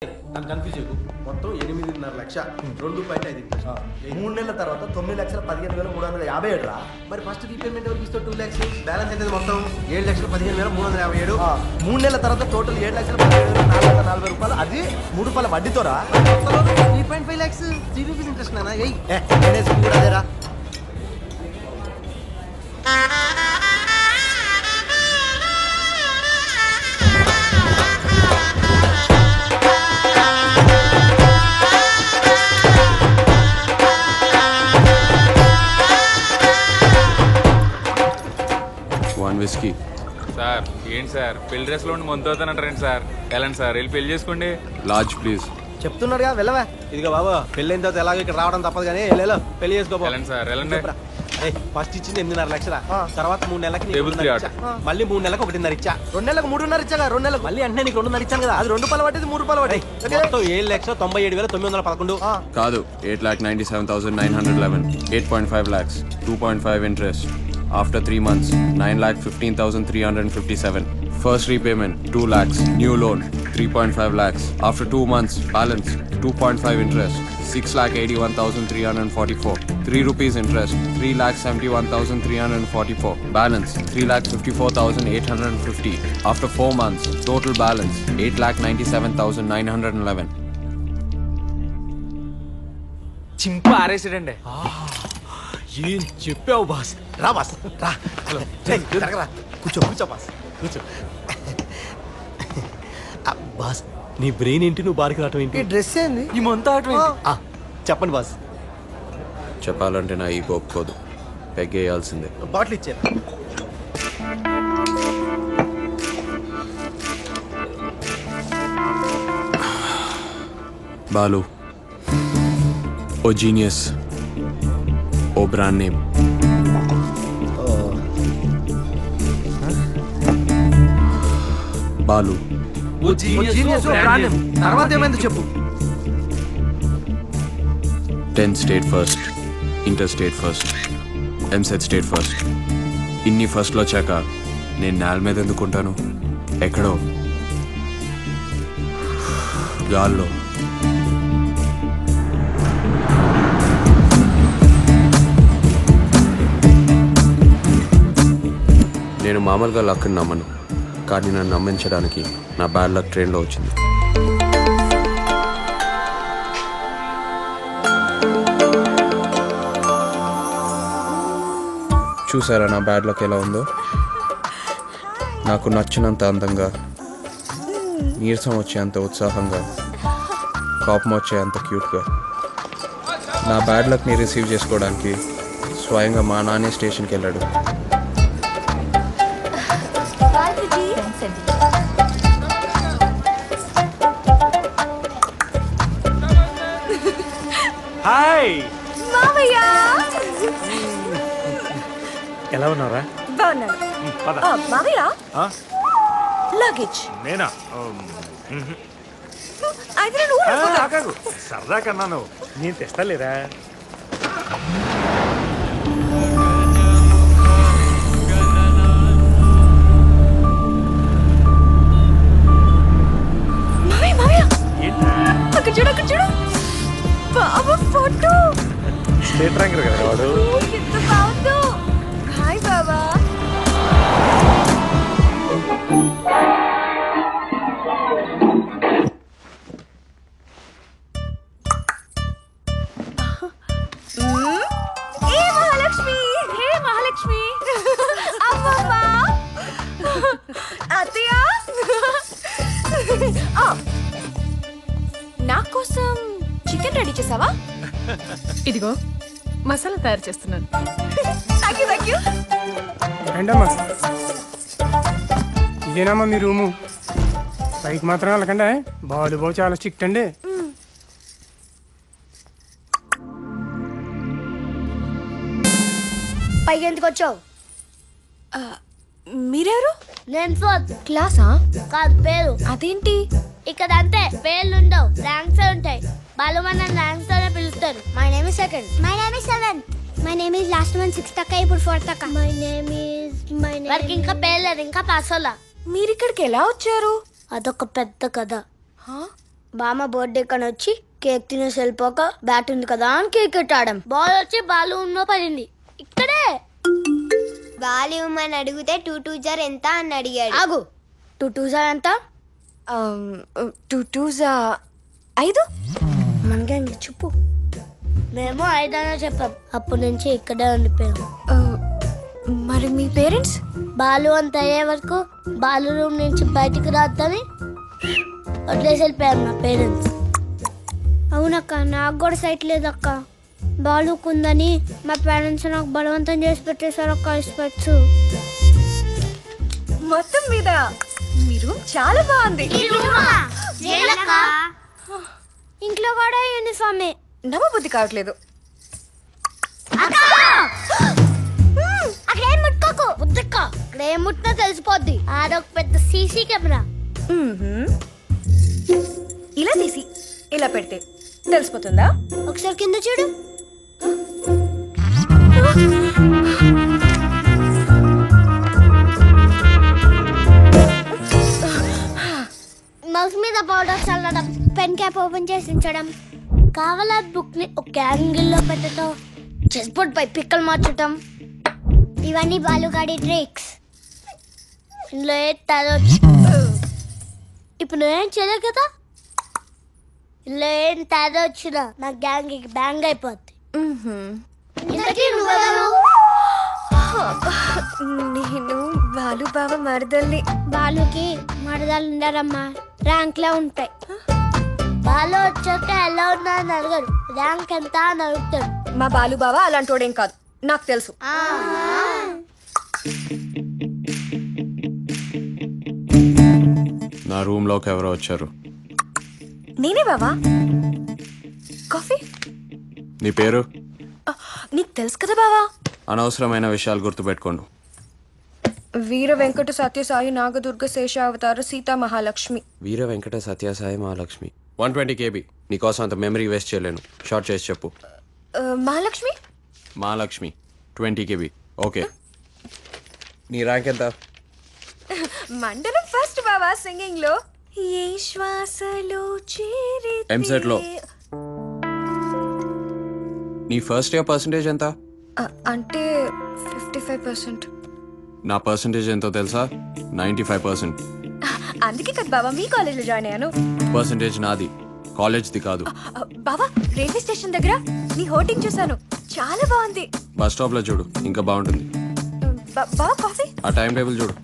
Confuse మొత్తం 8.5 లక్షలు 2.5 interest 3 నెలల తర్వాత 9,15,357 రా. మరి ఫస్ట్ రీపేమెంట్ ఎవరికి ఇస్తావు 2 లక్షలు బ్యాలెన్స్ అయితే మొత్తం 7,15,357. 3 నెలల తర్వాత టోటల్ 7,17,440 రూపాయలు. అది 3 రూపాయల వడ్డీతో రా. 3.5 లక్షలు 3 రూపీస్ ఇంట్రెస్ట్ నానా కూడా అదేరా. విస్కీ సార్ ఏంటి సార్ పెళ్లి డ్రెస్లో ఉండి మొంతవుతానంటారండి సార్. వెళ్ళండి సార్ వెళ్ళి పెళ్లి చేసుకోండి. Large please. చెప్తున్నాడుగా వెళ్ళవా. ఇదిగో బాబు పెళ్ళైన తర్వాత ఎలాగో ఇక్కడ రావడం తప్పదు కానీ పెళ్లి చేసుకో. వెళ్ళండి సార్ వెళ్ళండి. ఫస్ట్ ఇచ్చింది 8.5 లక్షల తర్వాత 3 నెలలకి మళ్ళీ 3 నెలలకు 1.5 ఇచ్చా. 2 నెలలకు 3.5 ఇచ్చాగా. 2 నెలలకు మళ్ళీ అంటే నీకు 2.5 ఇచ్చాను కదా. అది 2 రూపాయలు పట్టేది 3 రూపాయలు పట్టాయి. మొత్తం 7,97,911 కాదు 8,97,911. 8.5 lakhs 2.5 interest after 3 months 9,15,357. First repayment 2 lakhs. New loan 3.5 lakhs after 2 months. Balance 2.5 interest 6,81,344. 3 rupees interest 3,71,344. Balance 3,54,850 after 4 months. Total balance 8,97,911. చింప ఆరేసాడండి. ఏం చెప్పావు బాస్. రా బాస్ రా. కూర్చో బాస్ కూర్చో. బాస్ నీ బ్రెయిన్ ఏంటి, నువ్వు బారికి రావటం ఏంటి, డ్రెస్ ఏంది, ఈ మొంత ఆటం ఏంటి? చెప్పండి బాస్. చెప్పాలంటే నా ఈ ఒప్పుకోదు. పెగ్గేయాల్సిందే. బాటిల్ ఇచ్చారు. బాలు ఓ జీనియస్, ఓ బ్రాండ్ నేమ్. బాలు తర్వాత ఏమైంది చెప్పు. 10th state first, inter state first, EAMCET state first. ఇన్ని ఫస్ట్లో వచ్చాక నేను నేల మీద ఎందుకుంటాను? ఎక్కడో గాల్లో. నేను మామూలుగా లక్ని నమ్మను, కానీ నన్ను నమ్మించడానికి నా బ్యాడ్ లక్ ట్రైన్లో వచ్చింది. చూసారా నా బ్యాడ్ లక్ ఎలా ఉందో? నాకు నచ్చినంత అందంగా, నీరసం వచ్చేంత ఉత్సాహంగా, కోపం వచ్చేంత క్యూట్గా. నా బ్యాడ్ లక్ని రిసీవ్ చేసుకోవడానికి స్వయంగా మా నాన్నే స్టేషన్కి వెళ్ళాడు. హాయ్ మావయ్య, ఎలా ఉన్నారా? బాగున్నాను. మావయ్య లగేజ్ నేనా? అయితే నువ్వు సరదా కన్నాను, నేను తెస్తాలేరా? అక్కడ చూడు, అక్కడ చూడు బాబా ఫోటో. స్టేట్ ర్యాంకర్ కదా వాడు. ఎంత బాగుందో. హాయ్ బాబా. ఏ మహాలక్ష్మి, హే మహాలక్ష్మి. అమ్మమ్మా అత్తయ్య, నా కోసం చికెన్ రెడీ చేసావా? ఇదిగో మసాలా తయారు చేస్తున్నాను. Thank you. ఏంటమ్మా ఇదేనమ్మా మీ రూము? పైకి మాత్రం వెళ్ళకండి, బాలు బాబు చాలా స్ట్రిక్ట్ అండి. పైకి ఎందుకు వచ్చావు? మీరెవరు? నేను 4th క్లాసా? కాదు, పేరు. అదేంటి? ఇక్కడ అంతే, పేర్లు ఉండవు, ర్యాంక్స్ ఉంటాయి. వాళ్ళు మన ర్యాంక్స్ తోనే పిలుస్తారు. My name is 2nd. My name is 7th. My name is last month 6th అక్క, ఇప్పుడు 4th అక్క. మై నేమ్ వాడికి ఇంకా పేర్లేదు, ఇంకా పాస్ అవ్వలా. మీరిక్కడికి ఎలా వచ్చారు? అదొక పెద్ద కథ. బామ్మ బర్త్డే కని వచ్చి కేక్ తినేసి వెళ్ళిపోక బ్యాట్ ఉంది కదా అని కేక్ ఎట్టాడం బాల్ వచ్చి బాల్ ఉన్న పడింది ఇక్కడే. బాల్ ఇవ్వమని అడిగితే 2 2 జార్ ఎంత అని అడిగాడు. ఆగు 2 2 జార్ ఎంత? 2 2 5. మనకే చెప్పు. మేము 5 అనే చెప్పాం. అప్పటి నుంచి ఇక్కడే ఉండిపోయాం. మరి మీ పేరెంట్స్? బాలు అంత అయ్యే వరకు బాలు రూమ్ నుంచి బయటికి రాద్దని వదిలేసి వెళ్ళిపోయారు నా పేరెంట్స్. అవునక్క, నాకు కూడా సైట్ లేదక్క. బాలుకుందని మా పేరెంట్స్ నాకు బలవంతం చేసి పెట్టేశారు అక్క స్పెట్స్. మొత్తం మీద మీ రూమ్ చాలా బాగుంది. ఇంట్లో కూడా యూనిఫామే. నమ్మబుద్ధి కావట్లేదు. అక్కడేం ముట్టుకోకు బుద్ధక్క. అక్కడేం ముట్టినా తెలిసిపోద్ది. ఆడొక పెద్ద సీసీ కెమెరా. ఇలా తీసి ఇలా పెడితే తెలిసిపోతుందా? ఒకసారి కింద చూడు. మౌస్ మీద పౌడర్ చల్లడం, పెన్ క్యాప్ ఓపెన్ చేసి ఉంచడం, కావాలా బుక్ ని ఒక యాంగిల్ లో పెట్టడం, చెస్ బోర్డ్ పై పిక్కలు మార్చడం, ఇవన్నీ బాలుగాడి ట్రిక్స్. ఇందులో ఇప్పుడు నువ్వేం చేయలేవు కదా. ఇందులో ఏం తేడా వచ్చినా నా గ్యాంగ్ బ్యాంగ్ అయిపోద్ది. నేను బాలు బావ మరదల్ని. బాలుకి మరదలు ఉండరమ్మా, ర్యాంక్ లో ఉంటాయి. బాలు వచ్చాక ఎలా ఉన్నా అని అడగడు, ర్యాంక్ ఎంత అని అడుగుతాడు. మా బాలు బావ అలాంటోడేం కాదు, నాకు తెలుసు. నా రూమ్లోకి ఎవరో వచ్చారు. నేనే బావా. కాఫీ? నీ పేరు? నీకు తెలుసు కదా బావా. అనవసరమైన విషయాలు గుర్తుపెట్టుకోండు. వీర వెంకట సత్యసాయి నాగదుర్గ శేషావతార సీతా మహాలక్ష్మి. వీర వెంకట సత్యసాయి మహాలక్ష్మి. 120 KB. నీకోసం అంత మెమరీ వేస్ట్ చేయలేను. షార్ట్ చేసి చెప్పు. మహాలక్ష్మి. మహాలక్ష్మి 20 KB. ఓకే. నీ ర్యాంక్ ఎంత? మండలం ఫస్ట్ బావా సింగింగ్ లో. ఏ శ్వాసలో చేరి ఎంసెట్ లో నీ ఫస్ట్ ఇయర్ పర్సంటేజ్ ఎంత? అంటే 55%. నా పర్సంటేజ్ ఎంతో తెలుసా? 95%. అందుకే కదా బావా మీ కాలేజ్ లో జాయిన్ అయ్యాను. పర్సంటేజ్ నాది, కాలేజ్ది కాదు. బావా రైల్వే స్టేషన్ దగ్గర నీ హోర్డింగ్ చూసాను, చాలా బాగుంది. బస్ స్టాప్ లో చూడు, ఇంకా బాగుంటుంది. బావా కాఫీ? ఆ టైం టేబుల్ చూడు.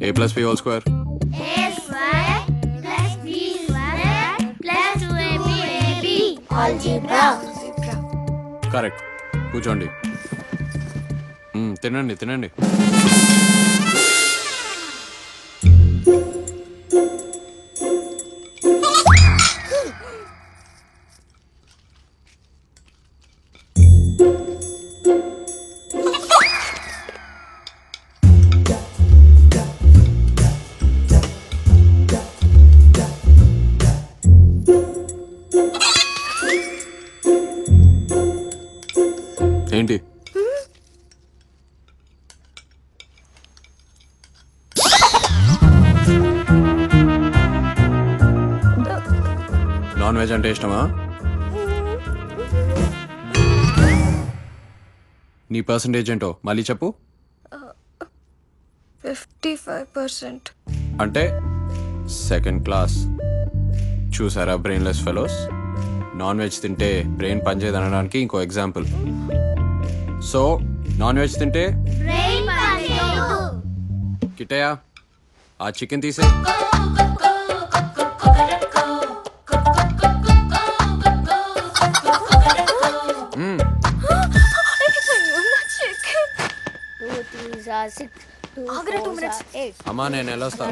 A+B whole square. కరెక్ట్. కూర్చోండి. తినండి తినండి. ఏంటి? నాన్ వెజ్ అంటే ఇష్టమా? నీ పర్సంటేజ్ ఏంటో మళ్ళీ చెప్పు. 55%. అంటే సెకండ్ క్లాస్. చూసారా బ్రెయిన్లెస్ ఫెలోస్? నాన్ వెజ్ తింటే బ్రెయిన్ పనిచేయదు అనడానికి ఇంకో ఎగ్జాంపుల్. సో నాన్ వెజ్ తింటే కిట్టయా ఆ చికెన్ తీసే. అమ్మా నేను ఎలా వస్తా?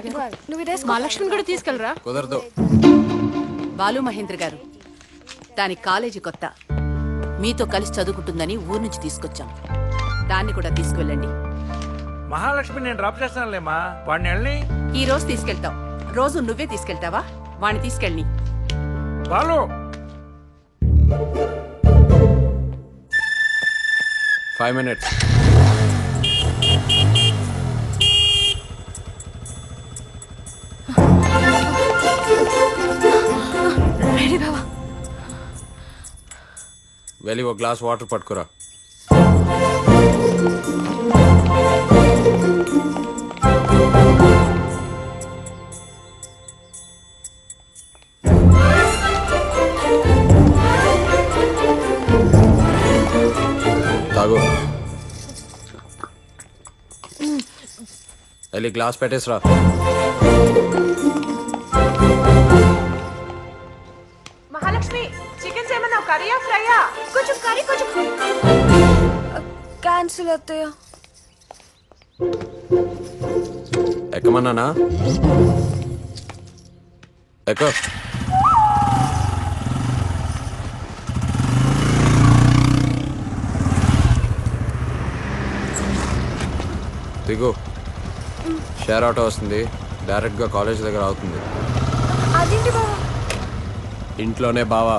మహాలక్ష్మిని కూడా తీసుకెళ్ళరా? కుదరదు. బాలు మహేంద్ర గారు, దాని కాలేజీ కొత్త, మీతో కలిసి చదువుకుంటుందని ఊరు నుంచి తీసుకొచ్చాం. దాన్ని కూడా తీసుకువెళ్ళండి. మహాలక్ష్మి నేను డ్రాప్ చేస్తానులేమ్మా, వాడిని వెళ్ళి ఈ రోజు తీసుకెళ్తాం. రోజు నువ్వే తీసుకెళ్తావా? వాణ్ణి తీసుకెళ్ళి. బాలు 5 minutes. రెడీ బావా. వెళ్ళి ఒక గ్లాస్ వాటర్ పట్టుకురా. తాగు. వెళ్ళి గ్లాస్ పెట్టేసిరా. మహాలక్ష్మి చికెన్ చేయమన్నావు, కర్రీయా ఫ్రైయా? కొంచెం కర్రీ కొంచెం క్యాన్సిల్ అత్తయ్య. ఎక్కమన్నానా? ఎక్క. దిగు. షేర్ ఆటో వస్తుంది, డైరెక్ట్గా కాలేజ్ దగ్గర అవుతుంది. అదేంటి బావా? ఇంట్లోనే బావా,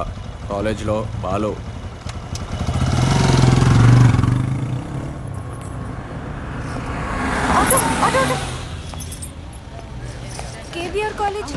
కాలేజ్లో బాలు. KBR college